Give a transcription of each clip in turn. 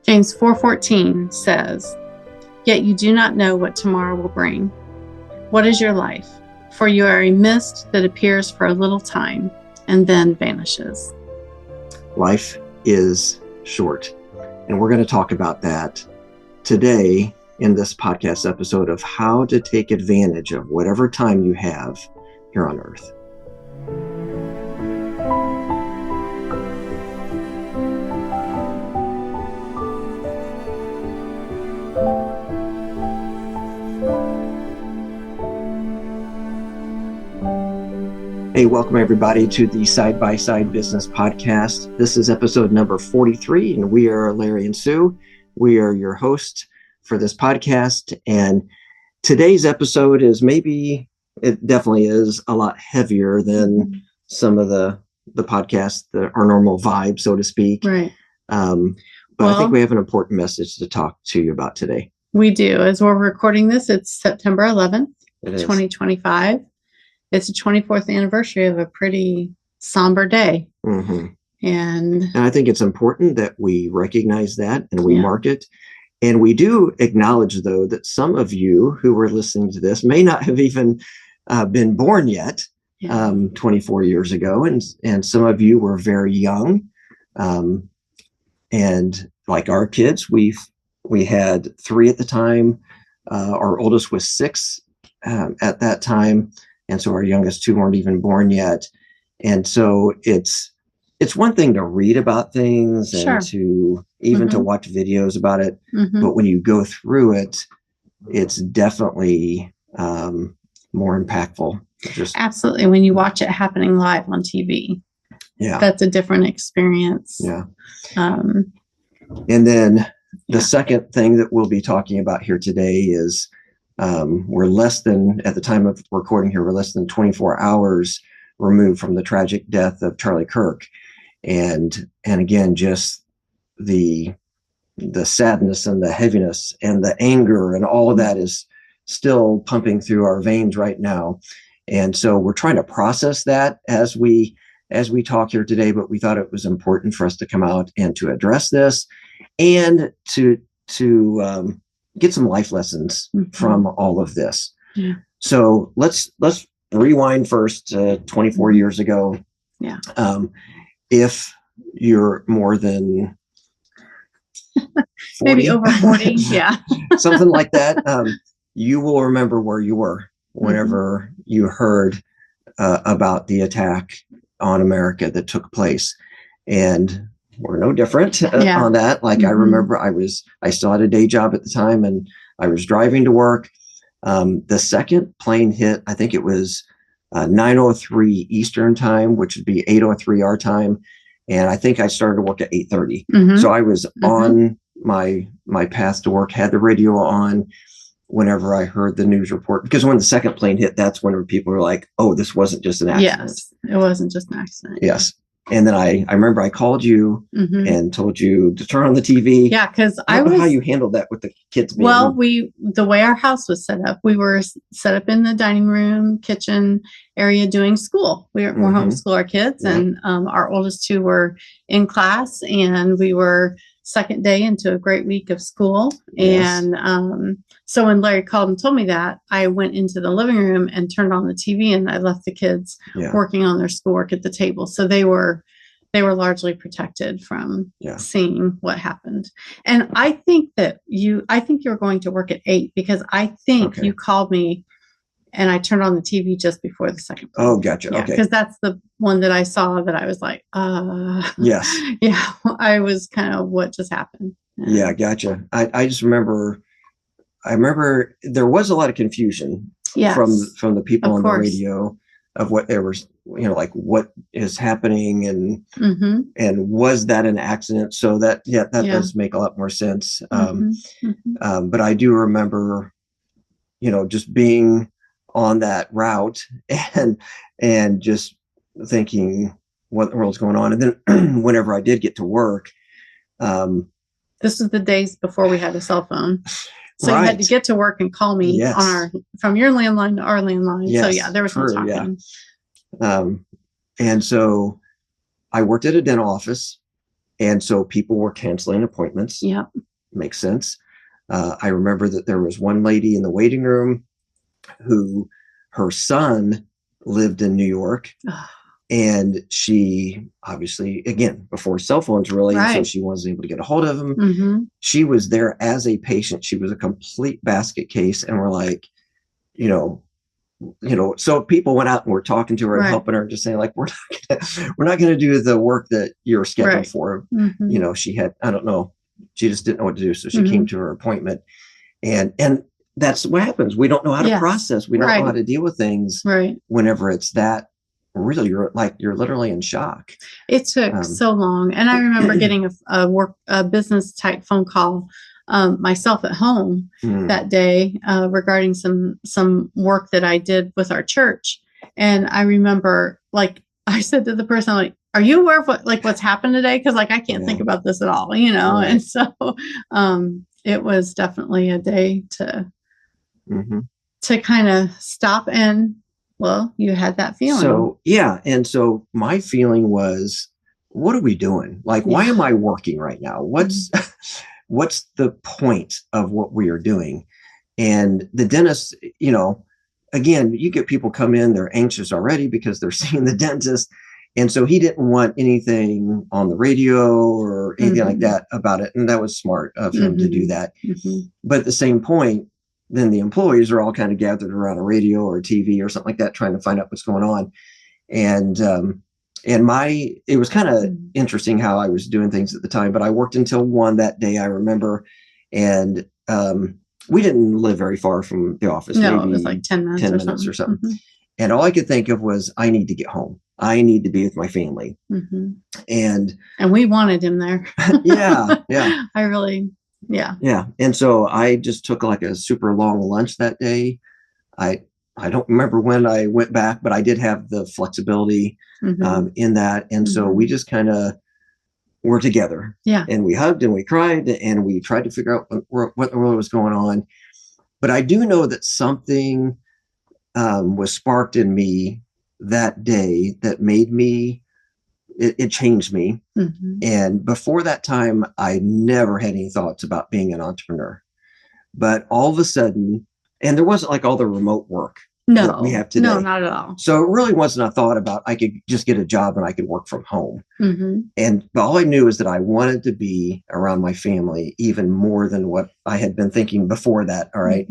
James 4:14 says, "Yet you do not know what tomorrow will bring. What is your life? For you are a mist that appears for a little time and then vanishes." Life is short, and we're going to talk about that today in this podcast episode of how to take advantage of whatever time you have here on earth. Hey, welcome everybody to the Side by Side Business Podcast. This is episode number 43, and we are Larry and Sue. We are your hosts for this podcast, and today's episode is it definitely is a lot heavier than some of the podcasts, our normal vibe, so to speak. Right. But I think we have an important message to talk to you about today. We do. As we're recording this, it's September 11th, 2025. It's the 24th anniversary of a pretty somber day. Mm-hmm. And I think it's important that we recognize that and we mark it. And we do acknowledge, though, that some of you who were listening to this may not have even been born yet 24 years ago. And some of you were very young. And like our kids, we had 3 at the time. Our oldest was 6 at that time. And so our youngest 2 weren't even born yet. And so it's one thing to read about things and to even to watch videos about it. Mm-hmm. But when you go through it, it's definitely more impactful. Absolutely. When you watch it happening live on TV, that's a different experience. Yeah. And then the second thing that we'll be talking about here today is we're less than, at the time of recording here, we're less than 24 hours removed from the tragic death of Charlie Kirk. And again, just the sadness and the heaviness and the anger and all of that is still pumping through our veins right now. And so we're trying to process that as we talk here today, but we thought it was important for us to come out and to address this and to get some life lessons from all of this. Yeah. So let's rewind first 24 years ago. Yeah. If you're more than 40, maybe over 40, yeah, something like that, you will remember where you were whenever you heard about the attack on America that took place. And we're no different on that. Like I remember I still had a day job at the time and I was driving to work. The second plane hit, I think it was 9:03 Eastern time, which would be 8:03 our time. And I think I started to work at 8:30. Mm-hmm. So I was on my path to work, had the radio on whenever I heard the news report, because when the second plane hit, that's when people were like, oh, this wasn't just an accident. Yes, it wasn't just an accident. Yes. And then I remember I called you and told you to turn on the TV. Yeah, because I don't know how you handled that with the kids. Well, the way our house was set up, we were set up in the dining room, kitchen area doing school. We were homeschool our kids, and our oldest 2 were in class, and we were second day into a great week of school. Yes. And so when Larry called and told me that, I went into the living room and turned on the TV, and I left the kids working on their schoolwork at the table. So they were largely protected from seeing what happened. And I think you were going to work at 8 because I think you called me and I turned on the TV just before the second plane. Oh, gotcha. Yeah, okay. Because that's the one that I saw that I was like, yes. Yeah, I was kind of, what just happened? Yeah, gotcha. I just remember, there was a lot of confusion from the people on the radio of what they were, like what is happening and was that an accident? So that does make a lot more sense. But I do remember, just being on that route and just thinking what in the world's going on. And then whenever I did get to work, this is the days before we had a cell phone. So you had to get to work and call me from your landline to our landline. Yes, so there was no talking. And so I worked at a dental office, And so people were canceling appointments. Yep. Makes sense. I remember that there was one lady in the waiting room who her son lived in New York. And she obviously, again, before cell phones really, Right. so she wasn't able to get a hold of him. Mm-hmm. She was there as a patient. She was a complete basket case. And we're like, so people went out and were talking to her and Right. helping her, just saying like, we're not going to do the work that you're scheduled Right. for. Mm-hmm. She had, I don't know, she just didn't know what to do. So she Mm-hmm. came to her appointment, and that's what happens. We don't know how to Yes. process. We don't Right. know how to deal with things Right. whenever it's that really, you're literally in shock. It took so long. And I remember getting a business type phone call myself at home that day regarding some work that I did with our church. And I remember, like, I said to the person, like, are you aware of what's happened today? Because like I can't think about this at all, Right. And so it was definitely a day to kind of stop and, well, you had that feeling. So, yeah. And so my feeling was, what are we doing? Like, why am I working right now? What's the point of what we are doing? And the dentist, again, you get people come in, they're anxious already because they're seeing the dentist. And so he didn't want anything on the radio or anything like that about it. And that was smart of him to do that. But at the same point, then the employees are all kind of gathered around a radio or a TV or something like that, trying to find out what's going on. And it was kind of interesting how I was doing things at the time, but I worked until 1 that day, I remember. And we didn't live very far from the office. No, maybe it was like 10 minutes or something. And all I could think of was, I need to get home. I need to be with my family. And we wanted him there. Yeah. I really, yeah. And so I just took like a super long lunch that day. I don't remember when I went back, but I did have the flexibility in that. And so we just kind of were together. Yeah. And we hugged and we cried and we tried to figure out what the world was going on. But I do know that something was sparked in me that day that made me, it changed me. And before that time, I never had any thoughts about being an entrepreneur. But all of a sudden, and there wasn't like all the remote work that we have today. No, not at all. So it really wasn't a thought about I could just get a job and I could work from home. But all I knew is that I wanted to be around my family even more than what I had been thinking before that. All right.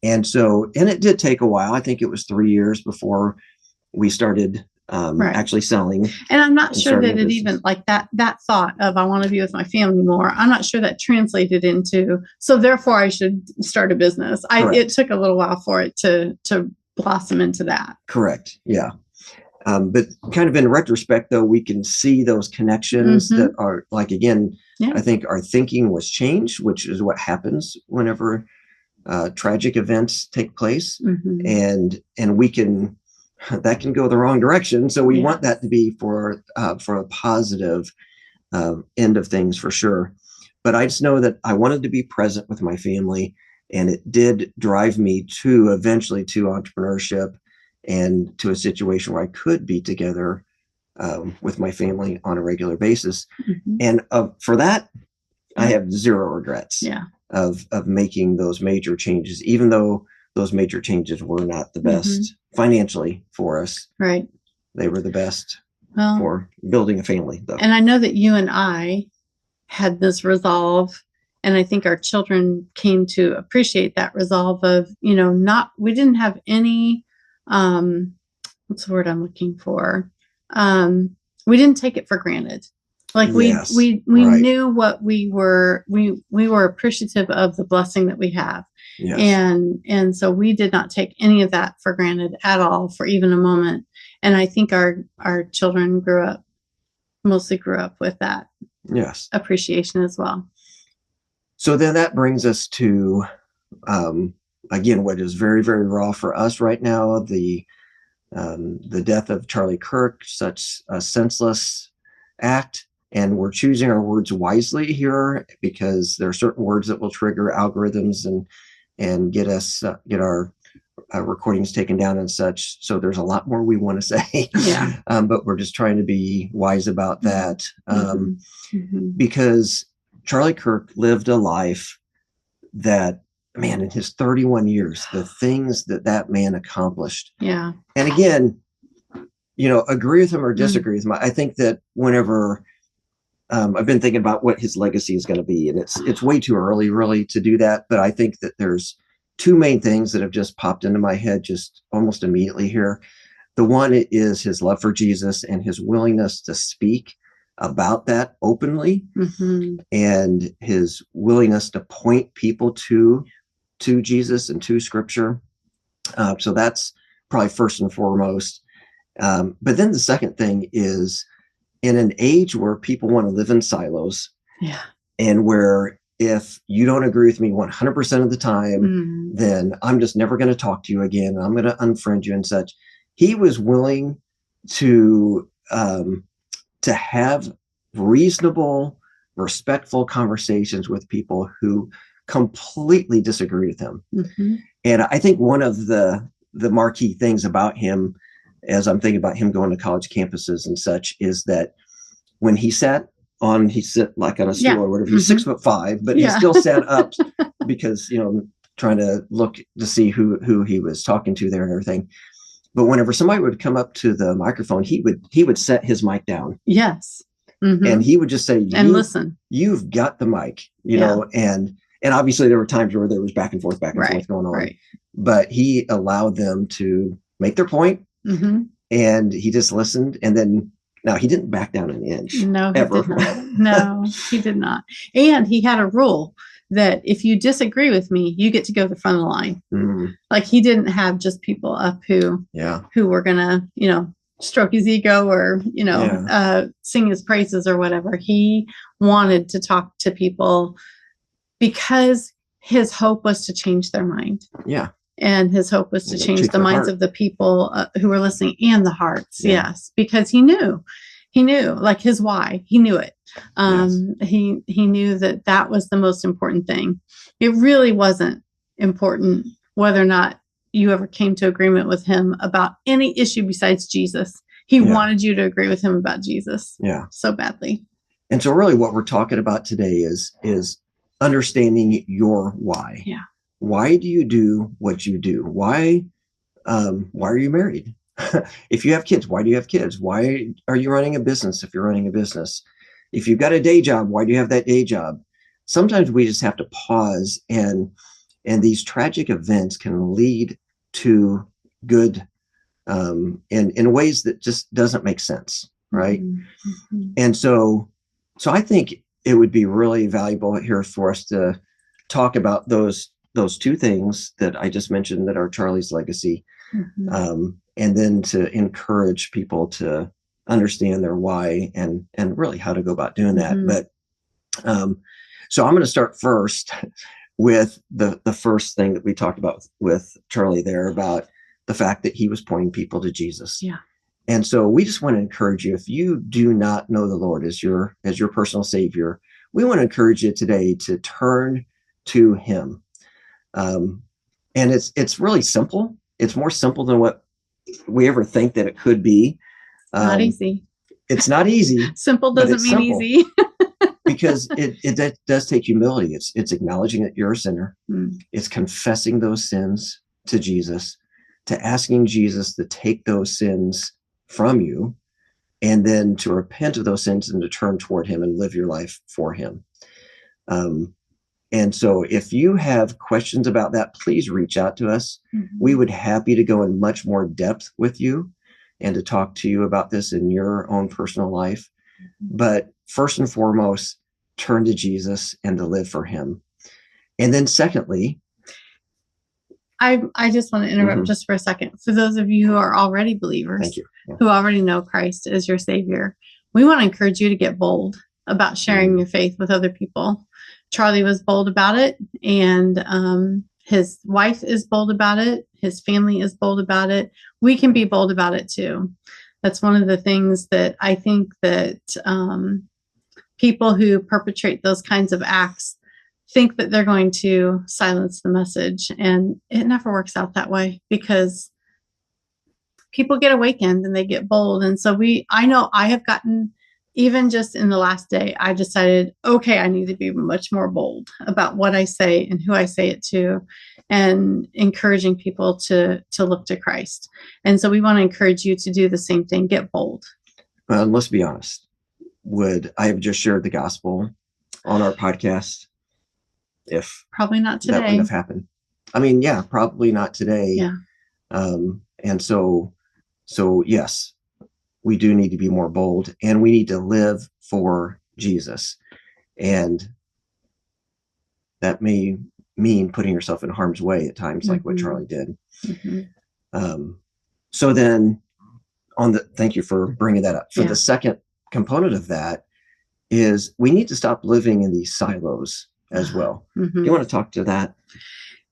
And so, and it did take a while. I think it was 3 years before we started actually selling. And I'm not sure that it even like that thought of I want to be with my family more. I'm not sure that translated into, so therefore I should start a business. It took a little while for it to blossom into that. Correct. Yeah. But kind of in retrospect, though, we can see those connections that are like, again, I think our thinking was changed, which is what happens whenever tragic events take place. And we can, that can go the wrong direction. So we want that to be for a positive end of things for sure. But I just know that I wanted to be present with my family, and it did drive me eventually to entrepreneurship and to a situation where I could be together with my family on a regular basis. And for that, I have zero regrets of making those major changes, even though those major changes were not the best financially for us. Right. They were the best for building a family, though. And I know that you and I had this resolve, and I think our children came to appreciate that resolve of, we didn't have any, what's the word I'm looking for? We didn't take it for granted. Like we knew what we were appreciative of the blessing that we have. Yes. And so we did not take any of that for granted at all for even a moment. And I think our children mostly grew up with that appreciation as well. So then that brings us to, again, what is very, very raw for us right now, the death of Charlie Kirk, such a senseless act. And we're choosing our words wisely here because there are certain words that will trigger algorithms and get our recordings taken down and such. So there's a lot more we want to say. Yeah. But we're just trying to be wise about that. Mm-hmm. Because Charlie Kirk lived a life that, man, in his 31 years, the things that man accomplished. Yeah. And again, agree with him or disagree with him. I think that whenever I've been thinking about what his legacy is going to be, and it's way too early really to do that. But I think that there's two main things that have just popped into my head just almost immediately here. The one is his love for Jesus and his willingness to speak about that openly, and his willingness to point people to Jesus and to Scripture. So that's probably first and foremost. But then the second thing is, in an age where people want to live in silos, and where if you don't agree with me 100% of the time, then I'm just never going to talk to you again. I'm going to unfriend you and such. He was willing to have reasonable, respectful conversations with people who completely disagree with him. And I think one of the marquee things about him, as I'm thinking about him going to college campuses and such, is that when he sit like on a stool or whatever, he's 6'5", but he still sat up because, trying to look to see who he was talking to there and everything. But whenever somebody would come up to the microphone, he would set his mic down. Yes. And he would just say, and listen, you've got the mic, know, and obviously there were times where there was back and forth going on, but he allowed them to make their point. And he just listened. And then, now he didn't back down an inch. No, ever. He did not. No, he did not. And he had a rule that if you disagree with me, you get to go to the front of the line. Like, he didn't have just people up who were gonna, stroke his ego or, sing his praises or whatever. He wanted to talk to people because his hope was to change their mind. Yeah. And his hope was to change the minds of the people who were listening, and the hearts. Yes. Because he knew like his why. He knew it. He knew that was the most important thing. It really wasn't important whether or not you ever came to agreement with him about any issue besides Jesus. He wanted you to agree with him about Jesus. So badly. And so really what we're talking about today is understanding your why. Why do you do what you do? Why are you married? If you have kids, why do you have kids? Why are you running a business if you're running a business? If you've got a day job, why do you have that day job? Sometimes we just have to pause, and these tragic events can lead to good in ways that just doesn't make sense, right? And so I think it would be really valuable here for us to talk about those two things that I just mentioned that are Charlie's legacy, and then to encourage people to understand their why and really how to go about doing that. But so I'm going to start first with the first thing that we talked about with Charlie there, about the fact that he was pointing people to Jesus. And so we just want to encourage you, if you do not know the Lord as your personal Savior, we want to encourage you today to turn to him. And it's really simple. It's more simple than what we ever think that it could be. Not easy. It's not easy. Simple doesn't mean easy. Because it does take humility. It's acknowledging that you're a sinner. It's confessing those sins to Jesus, to asking Jesus to take those sins from you, and then to repent of those sins and to turn toward him and live your life for him. And so if you have questions about that, please reach out to us. We would happy to go in much more depth with you and to talk to you about this in your own personal life. But first and foremost, turn to Jesus and to live for him. And then secondly, I just want to interrupt just for a second. For those of you who are already believers, who already know Christ as your Savior, we want to encourage you to get bold about sharing your faith with other people. Charlie was bold about it, and his wife is bold about it. His family is bold about it. We can be bold about it too. That's one of the things that I think that people who perpetrate those kinds of acts think that they're going to silence the message. And it never works out that way, because people get awakened and they get bold. And so I know I have gotten, even just in the last day, I decided, okay, I need to be much more bold about what I say and who I say it to, and encouraging people to look to Christ. And so we want to encourage you to do the same thing. Get bold. Well, let's be honest. Would I have just shared the gospel on our podcast if Probably not today. That wouldn't have happened? I mean, yeah, probably not today. Yeah. And so yes, we do need to be more bold, and we need to live for Jesus. And that may mean putting yourself in harm's way at times, like what Charlie did. So then thank you for bringing that up. The second component of that is we need to stop living in these silos as well. Do you want to talk to that?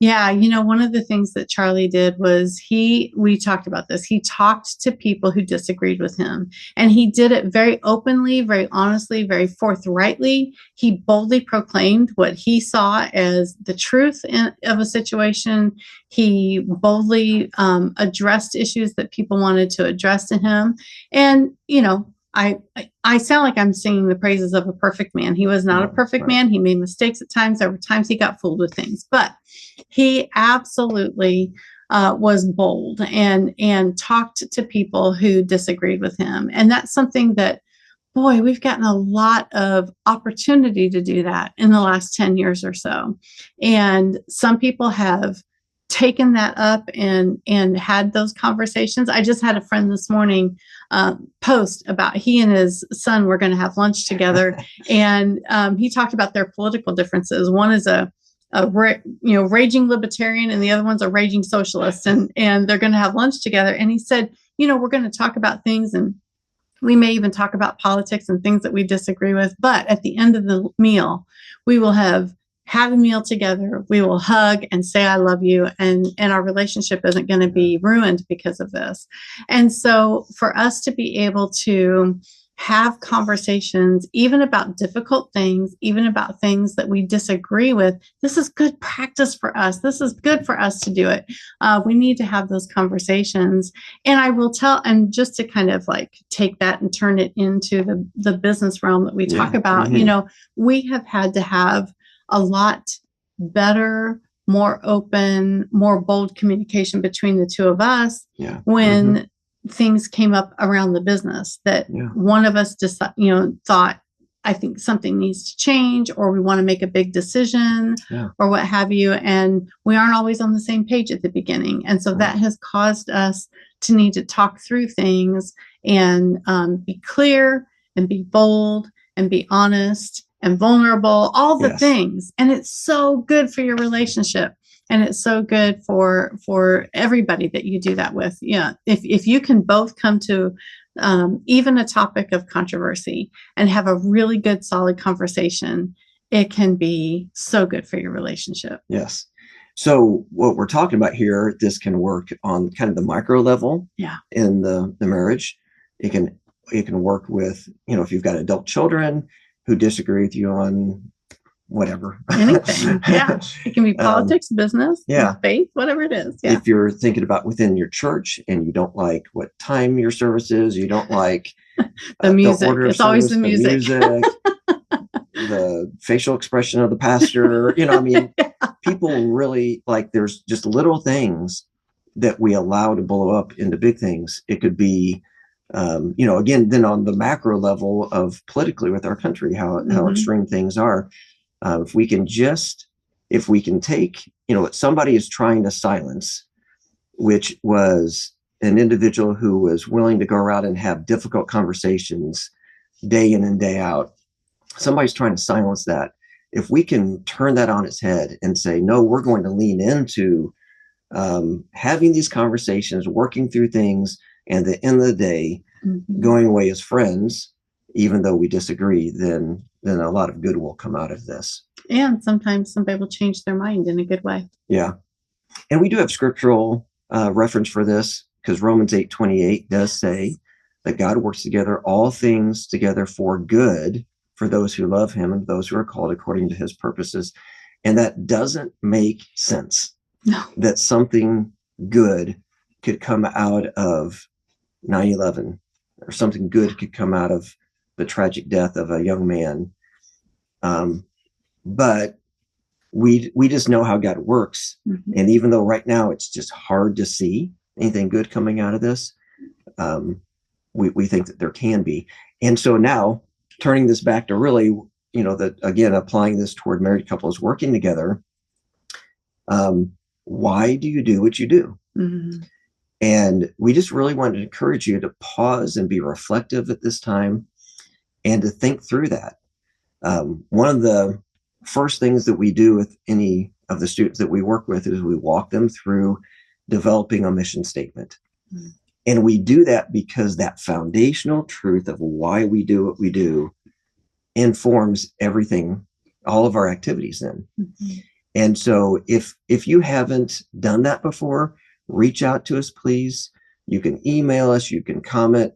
Yeah. One of the things that Charlie did was we talked about this. He talked to people who disagreed with him, and he did it very openly, very honestly, very forthrightly. He boldly proclaimed what he saw as the truth of a situation. He boldly addressed issues that people wanted to address to him. And, I sound like I'm singing the praises of a perfect man. He was not a perfect man. He made mistakes at times. There were times he got fooled with things, but he absolutely was bold and talked to people who disagreed with him. And that's something that, boy, we've gotten a lot of opportunity to do that in the last 10 years or so. And some people have taken that up and had those conversations. I just had a friend this morning post about he and his son were going to have lunch together, and he talked about their political differences. One is a raging libertarian, and the other one's a raging socialist, and they're going to have lunch together. And he said, we're going to talk about things, and we may even talk about politics and things that we disagree with. But at the end of the meal, we will have a meal together. We will hug and say, I love you. And our relationship isn't going to be ruined because of this. And so for us to be able to have conversations, even about difficult things, even about things that we disagree with, this is good practice for us. This is good for us to do it. We need to have those conversations. And I will tell, and just to kind of like take that and turn it into the business realm that we talk about, we have had to have a lot better, more open, more bold communication between the two of us when things came up around the business that one of us just, thought, I think something needs to change, or we want to make a big decision or what have you. And we aren't always on the same page at the beginning. And so that has caused us to need to talk through things and be clear and be bold and be honest and vulnerable, all the things. And it's so good for your relationship. And it's so good for everybody that you do that with. If you can both come to even a topic of controversy and have a really good, solid conversation, it can be so good for your relationship. Yes. So what we're talking about here, this can work on kind of the micro level in the marriage. It can work with, if you've got adult children who disagree with you on whatever. Anything. Yeah. It can be politics, business, faith, whatever it is. Yeah. If you're thinking about within your church and you don't like what time your service is, you don't like the music. It's always the music. The facial expression of the pastor, people really like, there's just little things that we allow to blow up into big things. It could be, again, then on the macro level of politically with our country, how extreme things are. If we can take, what somebody is trying to silence, which was an individual who was willing to go around and have difficult conversations day in and day out. Somebody's trying to silence that. If we can turn that on its head and say, no, we're going to lean into having these conversations, working through things, and at the end of the day, going away as friends, even though we disagree, then a lot of good will come out of this. And sometimes somebody will change their mind in a good way. Yeah. And we do have scriptural reference for this, because Romans 8:28 does say that God works together all things together for good for those who love him and those who are called according to his purposes. And that doesn't make sense. No. That something good could come out of 9/11, or something good could come out of the tragic death of a young man. But we just know how God works. Mm-hmm. And even though right now it's just hard to see anything good coming out of this, we think that there can be. And so now, turning this back to really, that again, applying this toward married couples working together, why do you do what you do? Mm-hmm. And we just really wanted to encourage you to pause and be reflective at this time and to think through that. One of the first things that we do with any of the students that we work with is we walk them through developing a mission statement. Mm-hmm. And we do that because that foundational truth of why we do what we do informs everything, all of our activities then. Mm-hmm. And so if you haven't done that before, reach out to us, please. You can email us, you can comment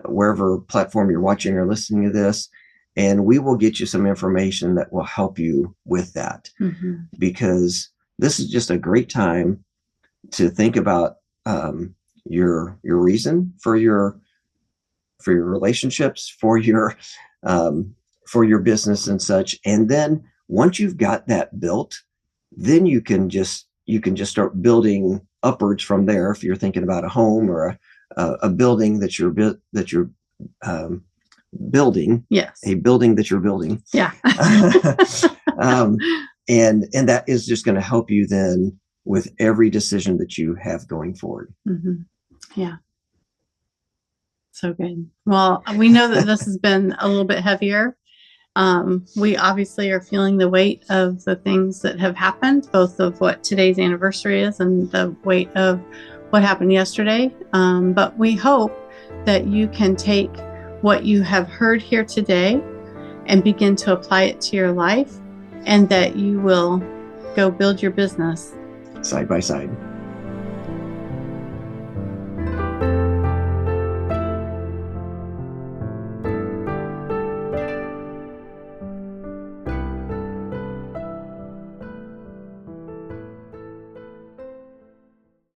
wherever platform you're watching or listening to this, and we will get you some information that will help you with that. Mm-hmm. Because this is just a great time to think about your reason for your relationships, for your business and such. And then once you've got that built, then you can just start building upwards from there. If you're thinking about a home or a building that you're building, yes, a building that you're building, yeah, and that is just going to help you then with every decision that you have going forward. Mm-hmm. Yeah. So good. Well, we know that this has been a little bit heavier. We obviously are feeling the weight of the things that have happened, both of what today's anniversary is and the weight of what happened yesterday. But we hope that you can take what you have heard here today and begin to apply it to your life, and that you will go build your business side by side.